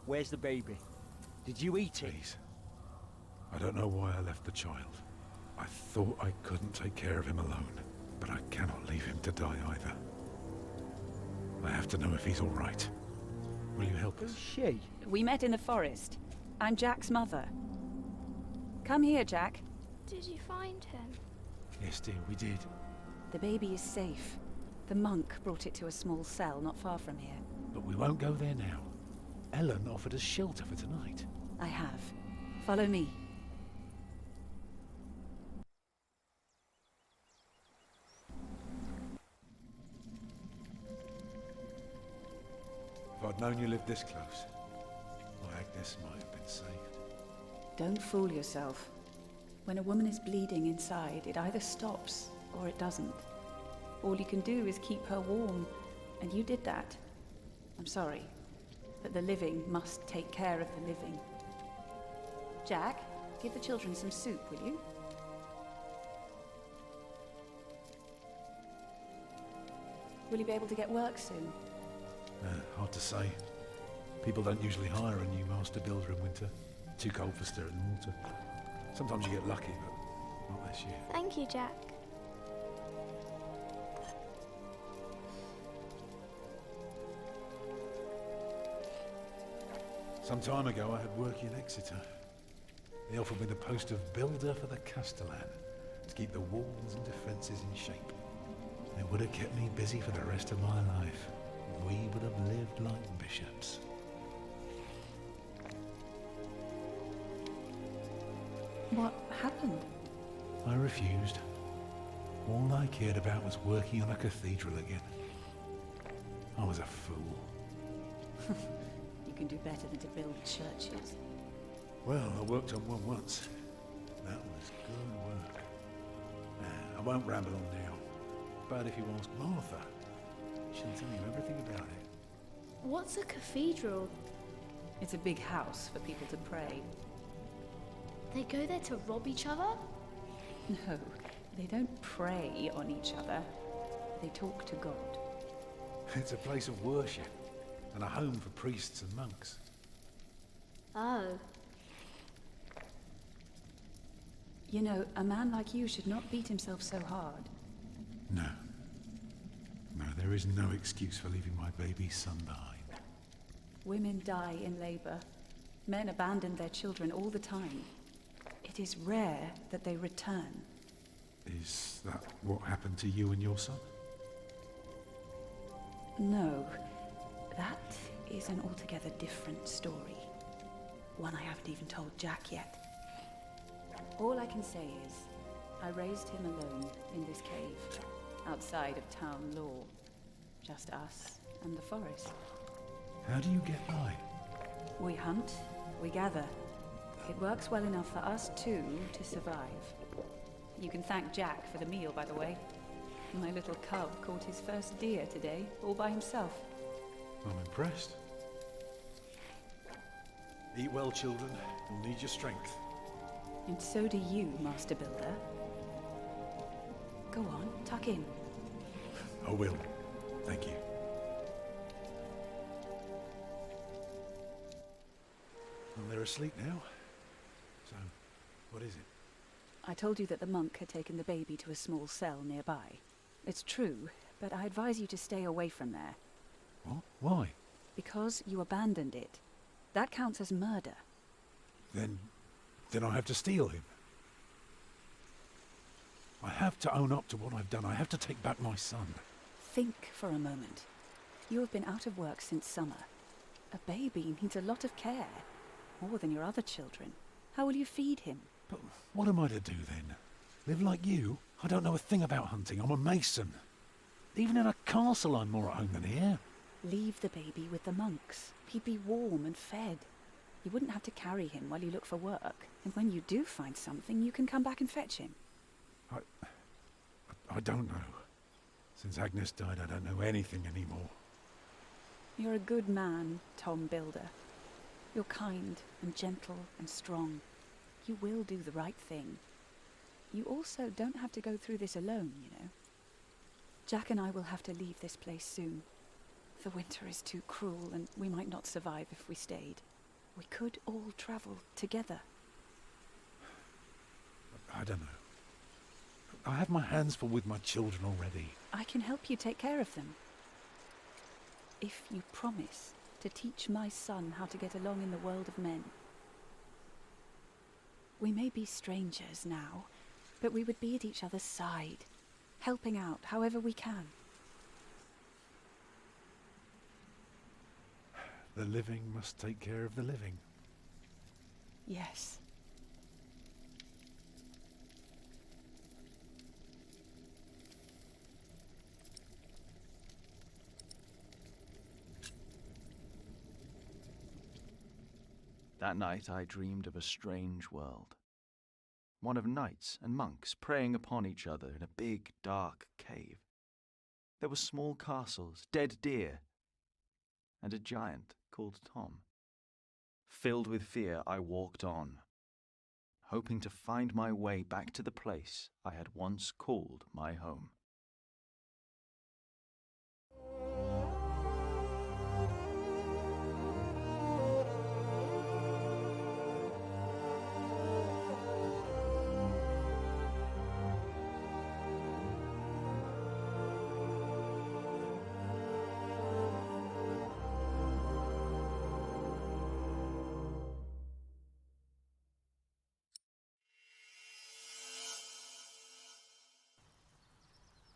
Where's the baby? Did you eat it? Please. I don't know why I left the child. I thought I couldn't take care of him alone, but I cannot leave him to die either. I have to know if he's all right. Will you help Who's us? she? We met in the forest. I'm Jack's mother. Come here, Jack. Did you find him? Yes, dear, we did. The baby is safe. The monk brought it to a small cell not far from here. But we won't go there now. Elen offered us shelter for tonight. I have. Follow me. If I'd known you lived this close, my Agnes might have been saved. Don't fool yourself. When a woman is bleeding inside, it either stops or it doesn't. All you can do is keep her warm, and you did that. I'm sorry, but the living must take care of the living. Jack, give the children some soup, will you? Will you be able to get work soon? Hard to say. People don't usually hire a new master builder in winter. Too cold for stirring water. Sometimes you get lucky, but not this year. Thank you, Jack. Some time ago I had work in Exeter. They offered me the post of builder for the Castellan, to keep the walls and defences in shape. It would have kept me busy for the rest of my life. We would have lived like bishops. What happened? I refused. All I cared about was working on a cathedral again. I was a fool. You can do better than to build churches. Well, I worked on one once. That was good work. I won't ramble on now. But if you ask Martha, she'll tell you everything about it. What's a cathedral? It's a big house for people to pray. They go there to rob each other? No, they don't prey on each other. They talk to God. It's a place of worship and a home for priests and monks. Oh. You know, a man like you should not beat himself so hard. No. No, there is no excuse for leaving my baby son behind. Women die in labor. Men abandon their children all the time. It is rare that they return. Is that what happened to you and your son? No, that is an altogether different story. One I haven't even told Jack yet. All I can say is, I raised him alone in this cave, outside of town law. Just us and the forest. How do you get by? We hunt, we gather. It works well enough for us two to survive. You can thank Jack for the meal, by the way. My little cub caught his first deer today, all by himself. I'm impressed. Eat well, children. You'll need your strength. And so do you, Master Builder. Go on, tuck in. I will. Thank you. Well, they're asleep now. So, what is it? I told you that the monk had taken the baby to a small cell nearby. It's true, but I advise you to stay away from there. What? Why? Because you abandoned it. That counts as murder. Then I have to steal him. I have to own up to what I've done. I have to take back my son. Think for a moment. You have been out of work since summer. A baby needs a lot of care, more than your other children. How will you feed him? But what am I to do then? Live like you? I don't know a thing about hunting. I'm a mason. Even in a castle I'm more at home than here. Leave the baby with the monks. He'd be warm and fed. You wouldn't have to carry him while you look for work. And when you do find something, you can come back and fetch him. I don't know. Since Agnes died, I don't know anything anymore. You're a good man, Tom Builder. You're kind and gentle and strong. You will do the right thing. You also don't have to go through this alone, you know. Jack and I will have to leave this place soon. The winter is too cruel, and we might not survive if we stayed. We could all travel together. I don't know. I have my hands full with my children already. I can help you take care of them. If you promise to teach my son how to get along in the world of men. We may be strangers now, but we would be at each other's side, helping out however we can. The living must take care of the living. Yes. That night I dreamed of a strange world. One of knights and monks preying upon each other in a big, dark cave. There were small castles, dead deer, and a giant called Tom. Filled with fear, I walked on, hoping to find my way back to the place I had once called my home.